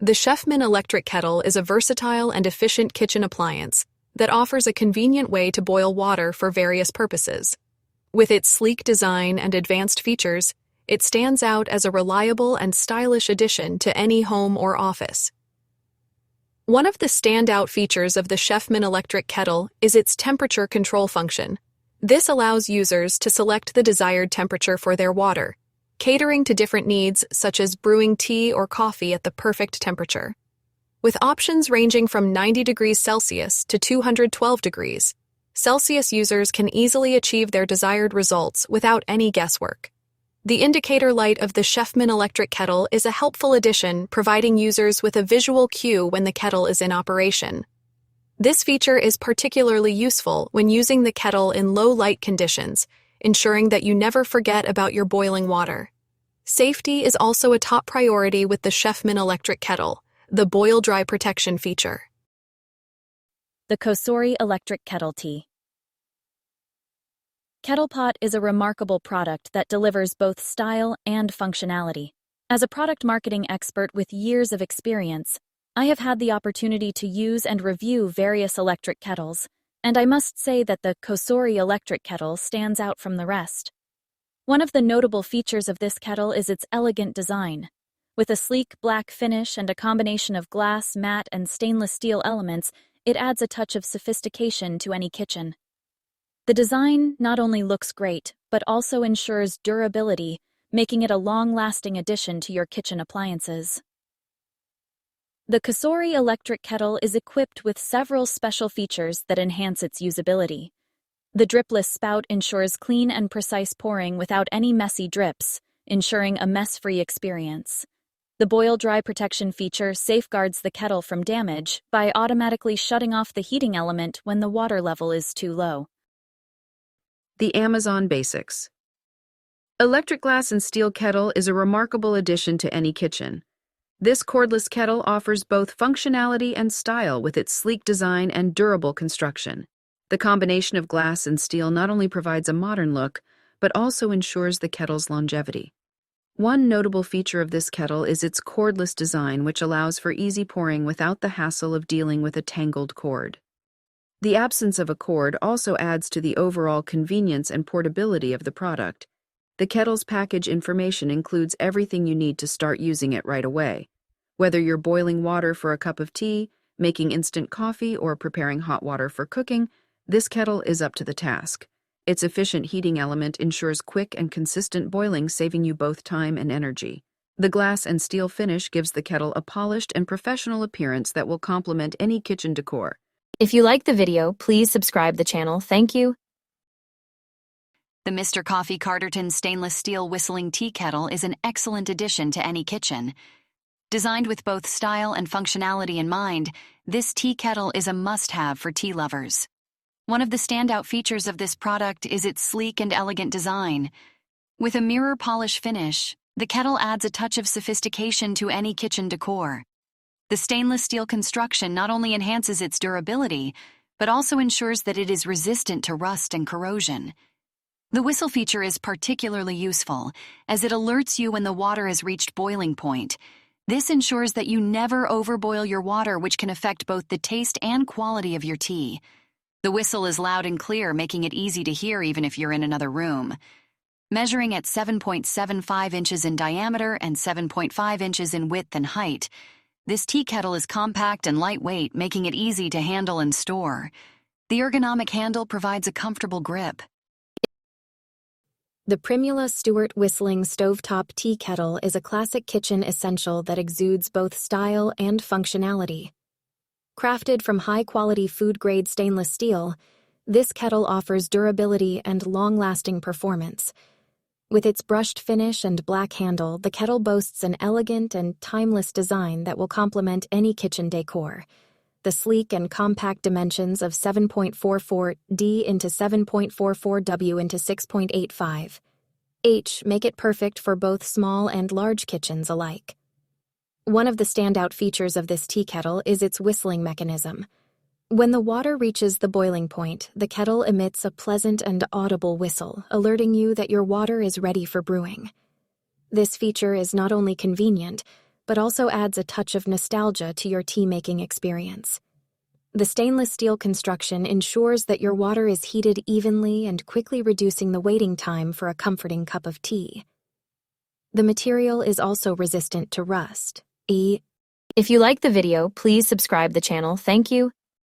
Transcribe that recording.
The Chefman electric kettle is a versatile and efficient kitchen appliance that offers a convenient way to boil water for various purposes. With its sleek design and advanced features, it stands out as a reliable and stylish addition to any home or office. One of the standout features of the Chefman electric kettle is its temperature control function. This allows users to select the desired temperature for their water, catering to different needs such as brewing tea or coffee at the perfect temperature. With options ranging from 90 degrees Celsius to 212 degrees Celsius, users can easily achieve their desired results without any guesswork. The indicator light of the Chefman electric kettle is a helpful addition, providing users with a visual cue when the kettle is in operation. This feature is particularly useful when using the kettle in low light conditions, ensuring that you never forget about your boiling water. Safety is also a top priority with the Chefman electric kettle, the boil dry protection feature. The Kosori electric kettle tea. Kettle pot is a remarkable product that delivers both style and functionality. As a product marketing expert with years of experience, I have had the opportunity to use and review various electric kettles, and I must say that the Kosori electric kettle stands out from the rest. One of the notable features of this kettle is its elegant design. With a sleek black finish and a combination of glass, matte, and stainless steel elements, it adds a touch of sophistication to any kitchen. The design not only looks great, but also ensures durability, making it a long-lasting addition to your kitchen appliances. The Kosori electric kettle is equipped with several special features that enhance its usability. The dripless spout ensures clean and precise pouring without any messy drips, ensuring a mess-free experience. The boil dry protection feature safeguards the kettle from damage by automatically shutting off the heating element when the water level is too low. The Amazon Basics. Electric glass and steel kettle is a remarkable addition to any kitchen. This cordless kettle offers both functionality and style with its sleek design and durable construction. The combination of glass and steel not only provides a modern look, but also ensures the kettle's longevity. One notable feature of this kettle is its cordless design, which allows for easy pouring without the hassle of dealing with a tangled cord. The absence of a cord also adds to the overall convenience and portability of the product. The kettle's package information includes everything you need to start using it right away. Whether you're boiling water for a cup of tea, making instant coffee, or preparing hot water for cooking, this kettle is up to the task. Its efficient heating element ensures quick and consistent boiling, saving you both time and energy. The glass and steel finish gives the kettle a polished and professional appearance that will complement any kitchen decor. If you like the video, please subscribe the channel. Thank you. The Mr. Coffee Carterton stainless steel whistling tea kettle is an excellent addition to any kitchen. Designed with both style and functionality in mind, this tea kettle is a must-have for tea lovers. One of the standout features of this product is its sleek and elegant design. With a mirror polish finish, the kettle adds a touch of sophistication to any kitchen decor. The stainless steel construction not only enhances its durability, but also ensures that it is resistant to rust and corrosion. The whistle feature is particularly useful, as it alerts you when the water has reached boiling point. This ensures that you never overboil your water, which can affect both the taste and quality of your tea. The whistle is loud and clear, making it easy to hear even if you're in another room. Measuring at 7.75 inches in diameter and 7.5 inches in width and height, this tea kettle is compact and lightweight, making it easy to handle and store. The ergonomic handle provides a comfortable grip. The Primula Stewart Whistling Stovetop Tea Kettle is a classic kitchen essential that exudes both style and functionality. Crafted from high-quality food-grade stainless steel, this kettle offers durability and long-lasting performance. With its brushed finish and black handle, the kettle boasts an elegant and timeless design that will complement any kitchen decor. The sleek and compact dimensions of 7.44 D into 7.44 W into 6.85 H make it perfect for both small and large kitchens alike. One of the standout features of this tea kettle is its whistling mechanism. When the water reaches the boiling point, the kettle emits a pleasant and audible whistle, alerting you that your water is ready for brewing. This feature is not only convenient, but also adds a touch of nostalgia to your tea-making experience. The stainless steel construction ensures that your water is heated evenly and quickly reducing the waiting time for a comforting cup of tea. The material is also resistant to rust. If you like the video, please subscribe the channel. Thank you.